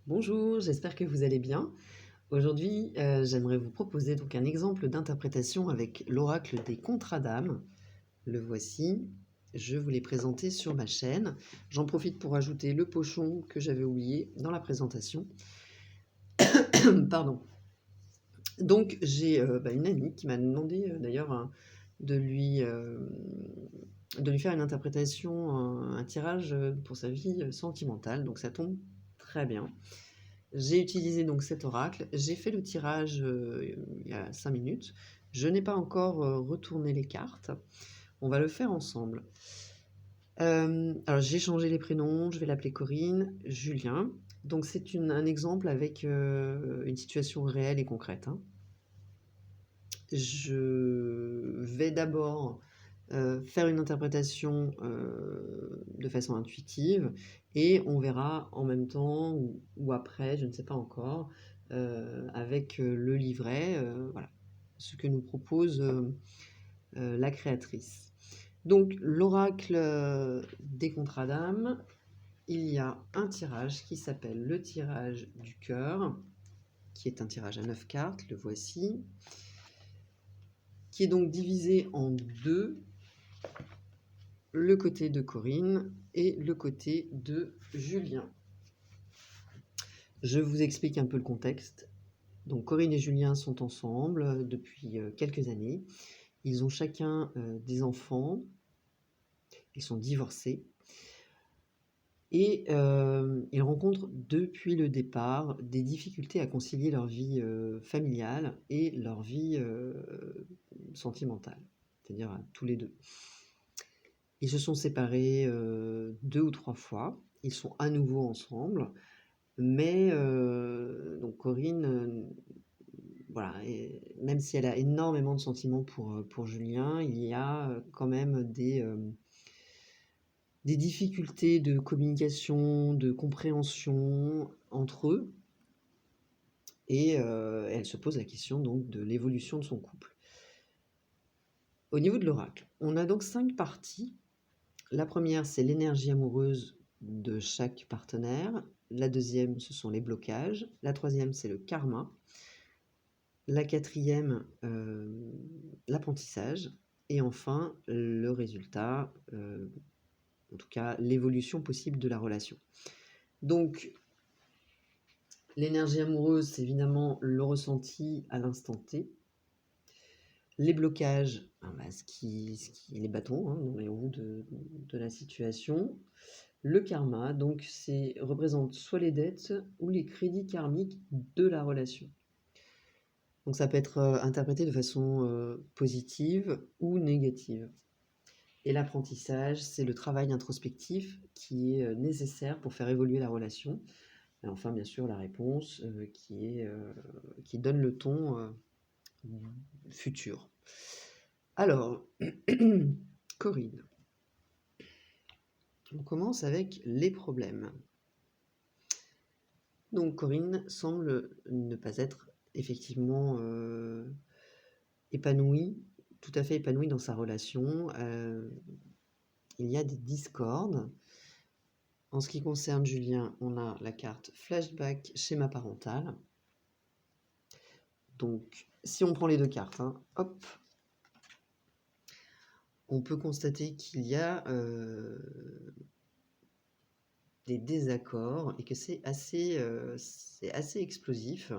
Bonjour, j'espère que vous allez bien. Aujourd'hui, j'aimerais vous proposer donc un exemple d'interprétation avec l'oracle des contrats d'âme. Le voici, je vous l'ai présenté sur ma chaîne. J'en profite pour ajouter le pochon que j'avais oublié dans la présentation. Pardon. Donc j'ai une amie qui m'a demandé d'ailleurs de lui faire une interprétation, un tirage pour sa vie sentimentale. Donc ça tombe très bien. J'ai utilisé donc cet oracle, j'ai fait le tirage il y a 5 minutes. Je n'ai pas encore retourné les cartes. On va le faire ensemble. Alors j'ai changé les prénoms, je vais l'appeler Corinne, Julien. Donc c'est un exemple avec une situation réelle et concrète, hein. Je vais d'abord faire une interprétation de façon intuitive et on verra en même temps ou après, je ne sais pas encore, avec le livret, voilà, ce que nous propose la créatrice. Donc, l'oracle des contrats d'âme, il y a un tirage qui s'appelle le tirage du cœur, qui est un tirage à 9 cartes, le voici, qui est donc divisé en deux, le côté de Corinne et le côté de Julien. Je vous explique un peu le contexte. Donc Corinne et Julien sont ensemble depuis quelques années. Ils ont chacun des enfants. Ils sont divorcés. Et ils rencontrent depuis le départ des difficultés à concilier leur vie familiale et leur vie sentimentale, c'est-à-dire tous les deux. Ils se sont séparés 2 ou 3 fois. Ils sont à nouveau ensemble, mais donc Corinne, voilà, et même si elle a énormément de sentiments pour Julien, il y a quand même des difficultés de communication, de compréhension entre eux, et elle se pose la question donc de l'évolution de son couple. Au niveau de l'oracle, on a donc 5 parties. La première, c'est l'énergie amoureuse de chaque partenaire. La deuxième, ce sont les blocages. La troisième, c'est le karma. La quatrième, l'apprentissage. Et enfin, le résultat, en tout cas l'évolution possible de la relation. Donc, l'énergie amoureuse, c'est évidemment le ressenti à l'instant T. Les blocages, les bâtons dans les roues de la situation. Le karma, donc, représente soit les dettes ou les crédits karmiques de la relation. Donc ça peut être interprété de façon positive ou négative. Et l'apprentissage, c'est le travail introspectif qui est nécessaire pour faire évoluer la relation. Et enfin, bien sûr, la réponse qui donne le ton futur. Alors, Corinne, on commence avec les problèmes. Donc Corinne semble ne pas être effectivement épanouie, tout à fait épanouie dans sa relation. Il y a des discordes. En ce qui concerne Julien, on a la carte flashback schéma parental. Donc, si on prend les deux cartes, hop, on peut constater qu'il y a des désaccords et que c'est assez explosif.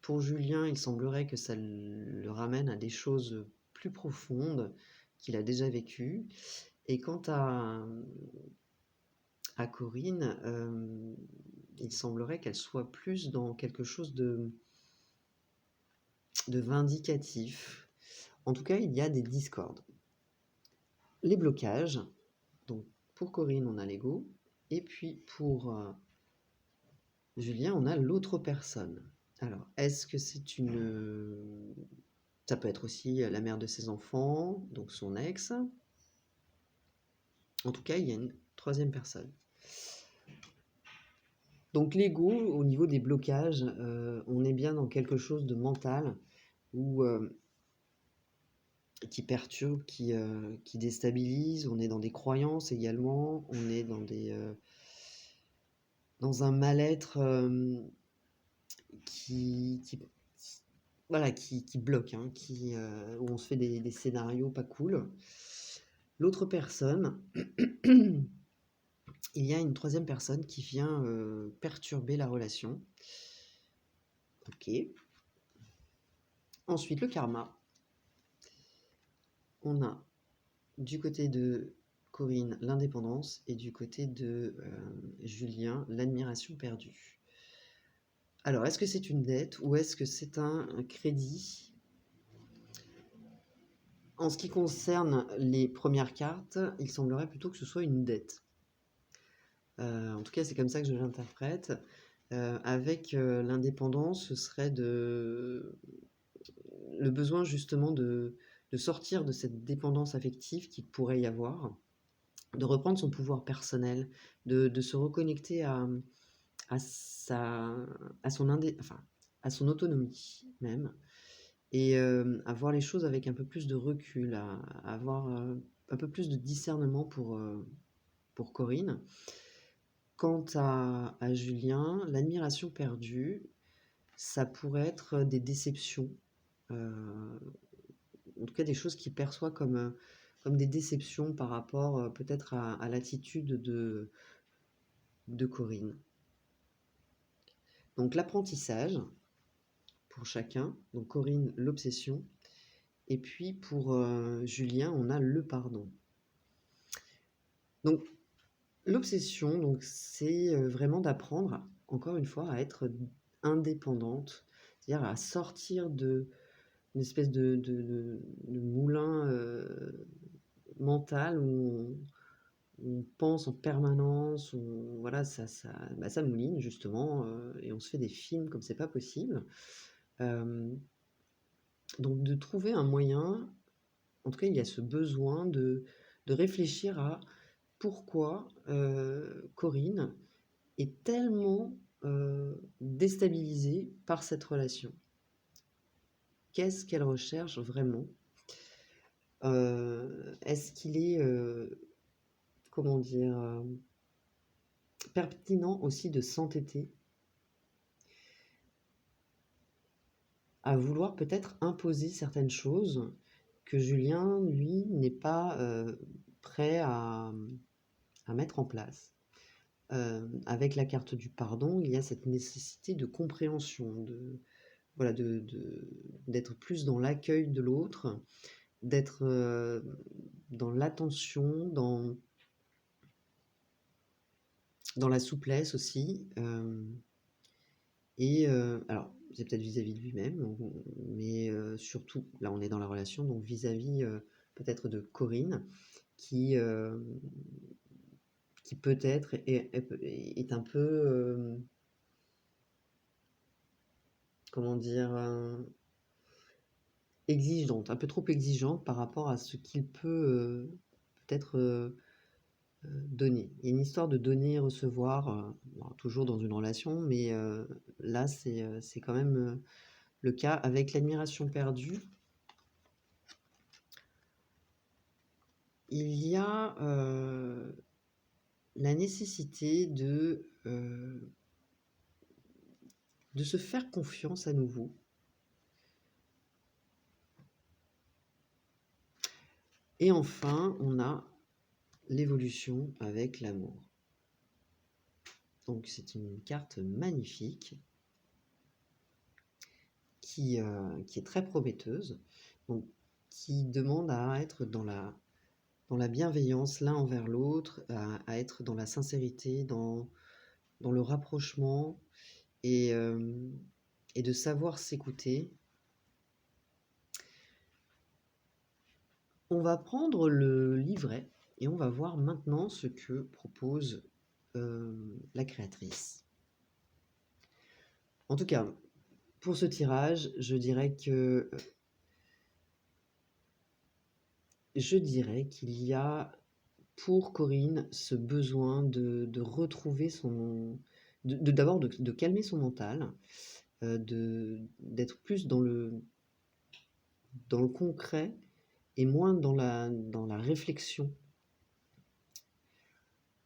Pour Julien, il semblerait que ça le ramène à des choses plus profondes qu'il a déjà vécues. Et quant à Corinne, il semblerait qu'elle soit plus dans quelque chose de vindicatif. En tout cas, il y a des discordes. Les blocages, donc pour Corinne, on a l'ego, et puis pour Julien, on a l'autre personne. Alors, est-ce que c'est une... Ça peut être aussi la mère de ses enfants, donc son ex. En tout cas, il y a une troisième personne. Donc l'ego, au niveau des blocages, on est bien dans quelque chose de mental ou qui perturbe, qui déstabilise. On est dans des croyances également. On est dans dans un mal-être qui voilà, qui bloque, hein, où on se fait des scénarios pas cool. L'autre personne, il y a une troisième personne qui vient perturber la relation. Ok. Ensuite, le karma. On a du côté de Corinne l'indépendance et du côté de Julien l'admiration perdue. Alors, est-ce que c'est une dette ou est-ce que c'est un crédit? En ce qui concerne les premières cartes, il semblerait plutôt que ce soit une dette. En tout cas, c'est comme ça que je l'interprète. Avec l'indépendance, ce serait le besoin justement de sortir de cette dépendance affective qu'il pourrait y avoir, de reprendre son pouvoir personnel, de se reconnecter à, sa, à, son enfin, à son autonomie même, et à voir les choses avec un peu plus de recul, à avoir un peu plus de discernement pour Corinne. Quant à Julien, l'admiration perdue, ça pourrait être des déceptions, en tout cas des choses qu'il perçoit comme des déceptions par rapport peut-être à l'attitude de Corinne. Donc l'apprentissage pour chacun, donc Corinne l'obsession, et puis pour Julien on a le pardon. Donc l'obsession, donc c'est vraiment d'apprendre, encore une fois, à être indépendante, c'est-à-dire à sortir d'une espèce de moulin mental où on pense en permanence, voilà, ça mouline justement, et on se fait des films comme c'est pas possible. Donc de trouver un moyen, en tout cas il y a ce besoin de réfléchir à pourquoi Corinne est tellement déstabilisée par cette relation. Qu'est-ce qu'elle recherche vraiment? Est-ce qu'il est, comment dire, pertinent aussi de s'entêter à vouloir peut-être imposer certaines choses que Julien, lui, n'est pas prêt à mettre en place? Avec la carte du pardon, il y a cette nécessité de compréhension, voilà, d'être plus dans l'accueil de l'autre, d'être dans l'attention, dans la souplesse aussi. Et alors, c'est peut-être vis-à-vis de lui-même, mais surtout, là on est dans la relation, donc vis-à-vis peut-être de Corinne, qui, qui peut-être est un peu, comment dire, exigeante, un peu trop exigeante par rapport à ce qu'il peut peut-être donner. Il y a une histoire de donner et recevoir, bon, toujours dans une relation, mais là c'est quand même le cas avec l'admiration perdue. Il y a la nécessité de se faire confiance à nouveau. Et enfin, on a l'évolution avec l'amour. Donc c'est une carte magnifique qui est très prometteuse, donc, qui demande à être dans la bienveillance l'un envers l'autre, à être dans la sincérité, dans le rapprochement, et de savoir s'écouter. On va prendre le livret et on va voir maintenant ce que propose la créatrice. En tout cas, pour ce tirage, je dirais qu'il y a pour Corinne ce besoin de retrouver d'abord de calmer son mental, d'être plus dans le concret et moins dans la réflexion.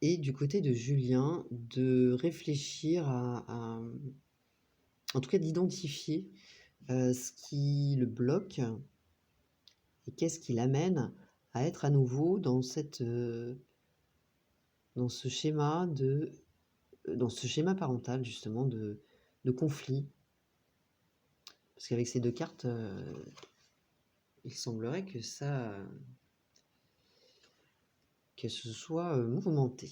Et du côté de Julien, de réfléchir en tout cas d'identifier ce qui le bloque et qu'est-ce qui l'amène à être à nouveau dans dans ce schéma dans ce schéma parental justement de conflit. Parce qu'avec ces deux cartes, il semblerait que que ce soit mouvementé.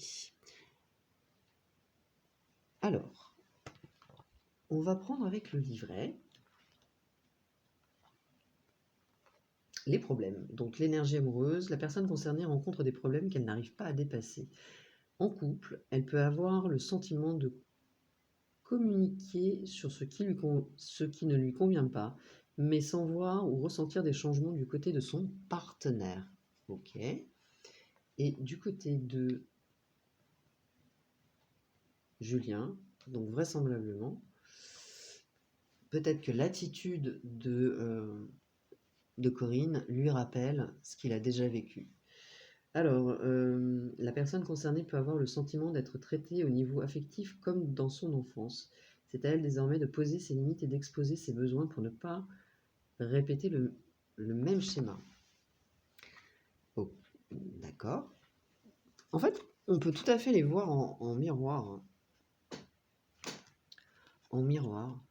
Alors, on va prendre avec le livret les problèmes. Donc l'énergie amoureuse, la personne concernée rencontre des problèmes qu'elle n'arrive pas à dépasser. En couple, elle peut avoir le sentiment de communiquer sur ce qui ne lui convient pas, mais sans voir ou ressentir des changements du côté de son partenaire. Ok. Et du côté de Julien, donc vraisemblablement, peut-être que l'attitude de Corinne lui rappelle ce qu'il a déjà vécu. Alors, la personne concernée peut avoir le sentiment d'être traitée au niveau affectif comme dans son enfance. C'est à elle désormais de poser ses limites et d'exposer ses besoins pour ne pas répéter le même schéma. Oh, d'accord. En fait, on peut tout à fait les voir en miroir. En miroir.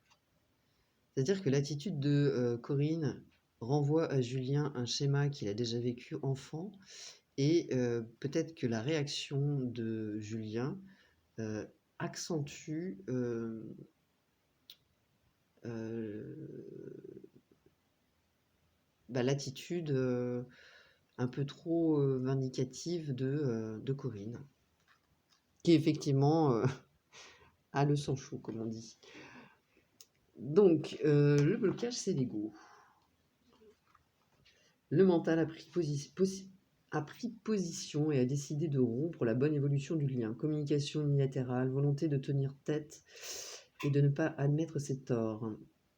C'est-à-dire que l'attitude de Corinne renvoie à Julien un schéma qu'il a déjà vécu enfant, et peut-être que la réaction de Julien accentue l'attitude un peu trop vindicative de Corinne, qui effectivement a le sang chaud, comme on dit. Donc, le blocage, c'est l'ego. Le mental a pris position et a décidé de rompre la bonne évolution du lien. Communication unilatérale, volonté de tenir tête et de ne pas admettre ses torts.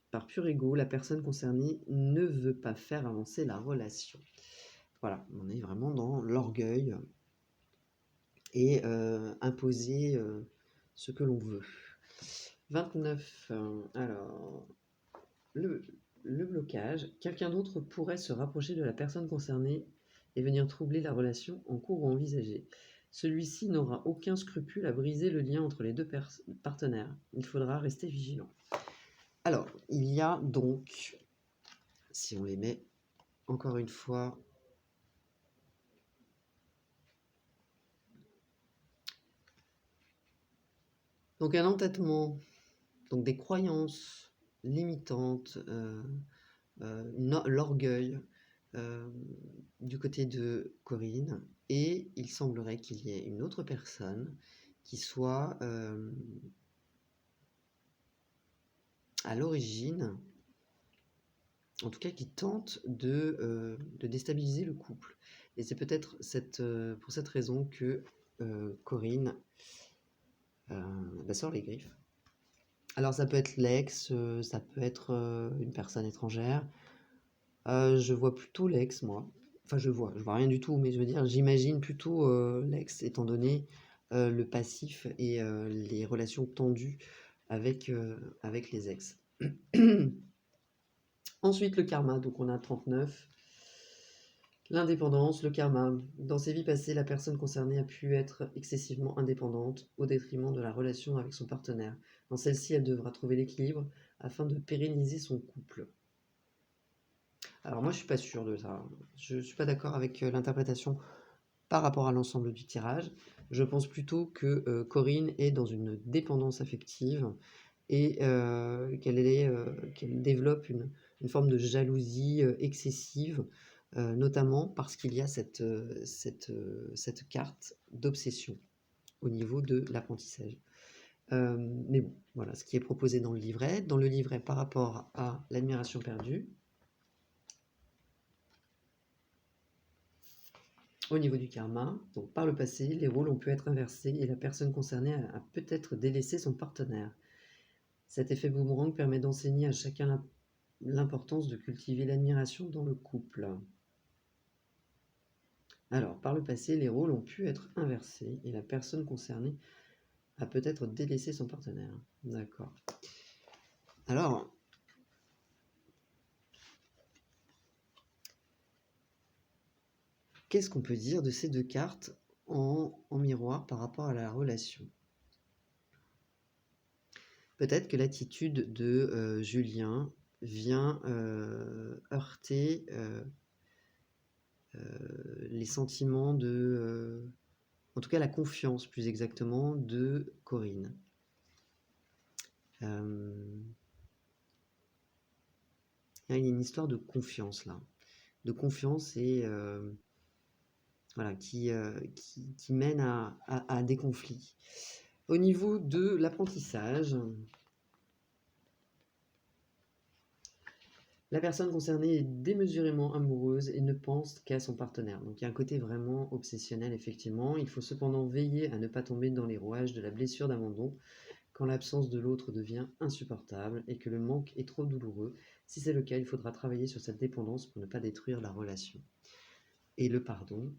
Par pur ego, la personne concernée ne veut pas faire avancer la relation. Voilà, on est vraiment dans l'orgueil et imposer ce que l'on veut. 29, alors, le blocage. Quelqu'un d'autre pourrait se rapprocher de la personne concernée et venir troubler la relation en cours ou envisagée. Celui-ci n'aura aucun scrupule à briser le lien entre les deux partenaires. Il faudra rester vigilant. Alors, il y a donc, si on les met encore une fois, donc un entêtement, donc des croyances limitantes, l'orgueil du côté de Corinne, et il semblerait qu'il y ait une autre personne qui soit à l'origine, en tout cas qui tente de déstabiliser le couple. Et c'est peut-être pour cette raison que Corinne sort les griffes. Alors ça peut être l'ex, ça peut être une personne étrangère. Je vois plutôt l'ex, moi. Enfin, je vois rien du tout, mais je veux dire, j'imagine plutôt l'ex, étant donné le passif et les relations tendues avec les ex. Ensuite, le karma, donc on a 39. L'indépendance, le karma. Dans ses vies passées, la personne concernée a pu être excessivement indépendante au détriment de la relation avec son partenaire. Dans celle-ci, elle devra trouver l'équilibre afin de pérenniser son couple. Alors moi, je suis pas sûr de ça. Je suis pas d'accord avec l'interprétation par rapport à l'ensemble du tirage. Je pense plutôt que Corinne est dans une dépendance affective et qu'elle développe une forme de jalousie excessive, notamment parce qu'il y a cette carte d'obsession au niveau de l'apprentissage. Mais bon, voilà ce qui est proposé dans le livret. Dans le livret par rapport à l'admiration perdue, au niveau du karma, donc par le passé, les rôles ont pu être inversés et la personne concernée a peut-être délaissé son partenaire. Cet effet boomerang permet d'enseigner à chacun l'importance de cultiver l'admiration dans le couple. Alors, par le passé, les rôles ont pu être inversés et la personne concernée a peut-être délaissé son partenaire. D'accord. Alors, qu'est-ce qu'on peut dire de ces deux cartes en miroir par rapport à la relation? Peut-être que l'attitude de Julien vient heurter les sentiments en tout cas la confiance plus exactement, de Corinne. Il y a une histoire de confiance là. De confiance et voilà, qui mène à des conflits. Au niveau de l'apprentissage, la personne concernée est démesurément amoureuse et ne pense qu'à son partenaire. Donc il y a un côté vraiment obsessionnel, effectivement. Il faut cependant veiller à ne pas tomber dans les rouages de la blessure d'abandon quand l'absence de l'autre devient insupportable et que le manque est trop douloureux. Si c'est le cas, il faudra travailler sur cette dépendance pour ne pas détruire la relation. Et le pardon.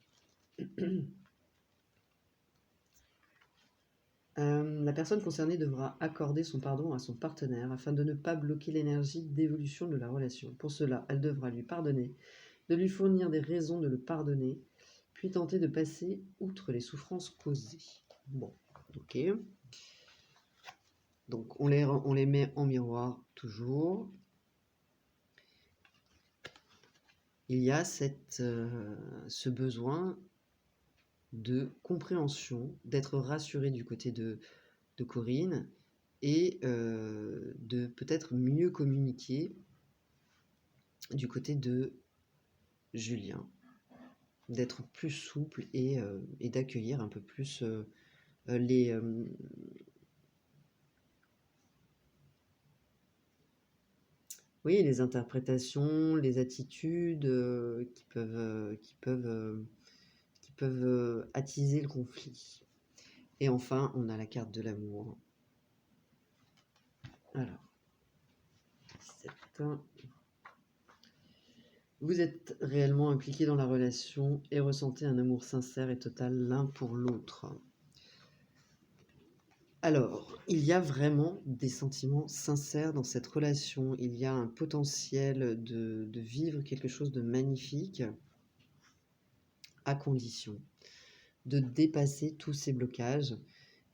La personne concernée devra accorder son pardon à son partenaire afin de ne pas bloquer l'énergie d'évolution de la relation. Pour cela, elle devra lui pardonner, de lui fournir des raisons de le pardonner, puis tenter de passer outre les souffrances causées. Bon, ok. Donc on les met en miroir toujours. Il y a ce besoin de compréhension, d'être rassuré du côté de Corinne et de peut-être mieux communiquer du côté de Julien, d'être plus souple et d'accueillir un peu plus les oui, les interprétations, les attitudes qui peuvent attiser le conflit. Et enfin, on a la carte de l'amour. Alors, vous êtes réellement impliqué dans la relation et ressentez un amour sincère et total l'un pour l'autre. Alors, il y a vraiment des sentiments sincères dans cette relation. Il y a un potentiel de vivre quelque chose de magnifique, à condition de dépasser tous ces blocages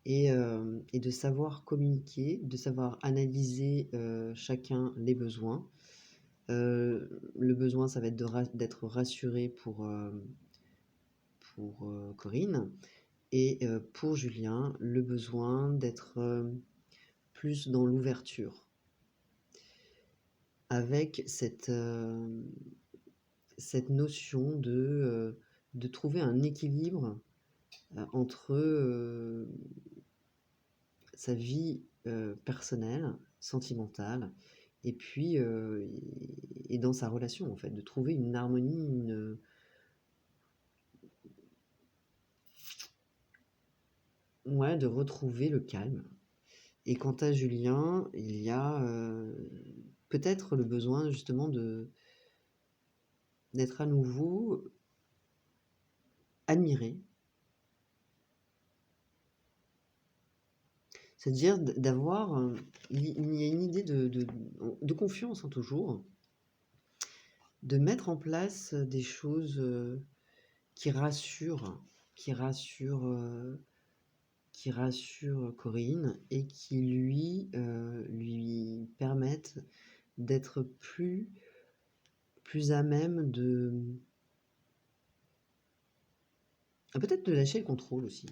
et de savoir communiquer, de savoir analyser chacun les besoins. Le besoin, ça va être d'être rassuré pour Corinne. Et pour Julien, le besoin d'être plus dans l'ouverture. Avec cette notion de trouver un équilibre entre sa vie personnelle, sentimentale, et puis et dans sa relation, en fait, de trouver une harmonie, ouais, de retrouver le calme. Et quant à Julien, il y a peut-être le besoin justement d'être à nouveau admiré. C'est-à-dire d'avoir, il y a une idée de confiance, hein, toujours, de mettre en place des choses qui rassurent, qui rassurent, qui rassurent Corinne et qui lui permettent d'être plus à même peut-être de lâcher le contrôle aussi.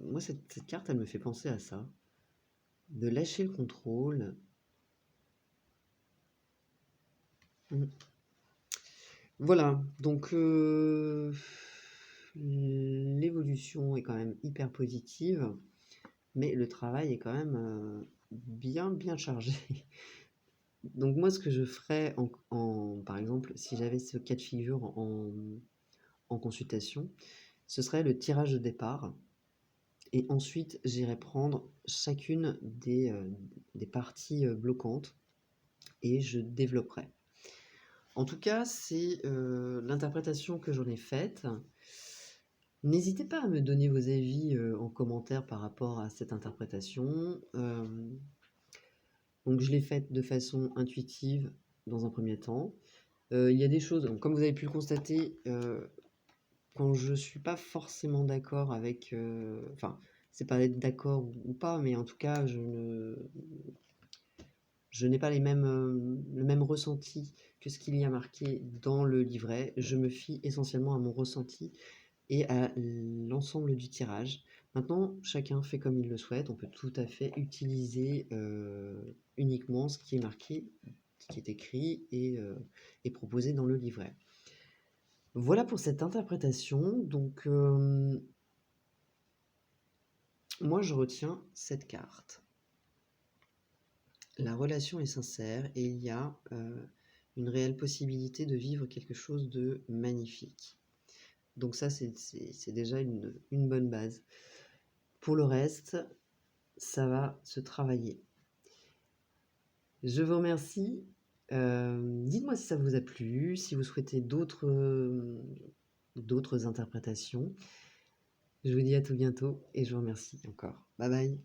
Moi, cette carte, elle me fait penser à ça. De lâcher le contrôle. Voilà, donc l'évolution est quand même hyper positive, mais le travail est quand même bien chargé. Donc moi, ce que je ferais, par exemple, si j'avais ce cas de figure en consultation, ce serait le tirage de départ. Et ensuite, j'irai prendre chacune des parties bloquantes et je développerai. En tout cas, c'est l'interprétation que j'en ai faite. N'hésitez pas à me donner vos avis, en commentaire par rapport à cette interprétation. Donc je l'ai faite de façon intuitive dans un premier temps. Il y a des choses, donc comme vous avez pu le constater, quand je suis pas forcément d'accord avec, enfin, c'est pas être d'accord ou pas, mais en tout cas, je n'ai pas le même ressenti que ce qu'il y a marqué dans le livret. Je me fie essentiellement à mon ressenti et à l'ensemble du tirage. Maintenant, chacun fait comme il le souhaite. On peut tout à fait utiliser uniquement ce qui est marqué, ce qui est écrit et proposé dans le livret. Voilà pour cette interprétation. Donc, moi, je retiens cette carte. La relation est sincère et il y a une réelle possibilité de vivre quelque chose de magnifique. Donc ça, c'est déjà une bonne base. Pour le reste, ça va se travailler. Je vous remercie. Dites-moi si ça vous a plu, si vous souhaitez d'autres interprétations. Je vous dis à tout bientôt et je vous remercie encore. Bye bye.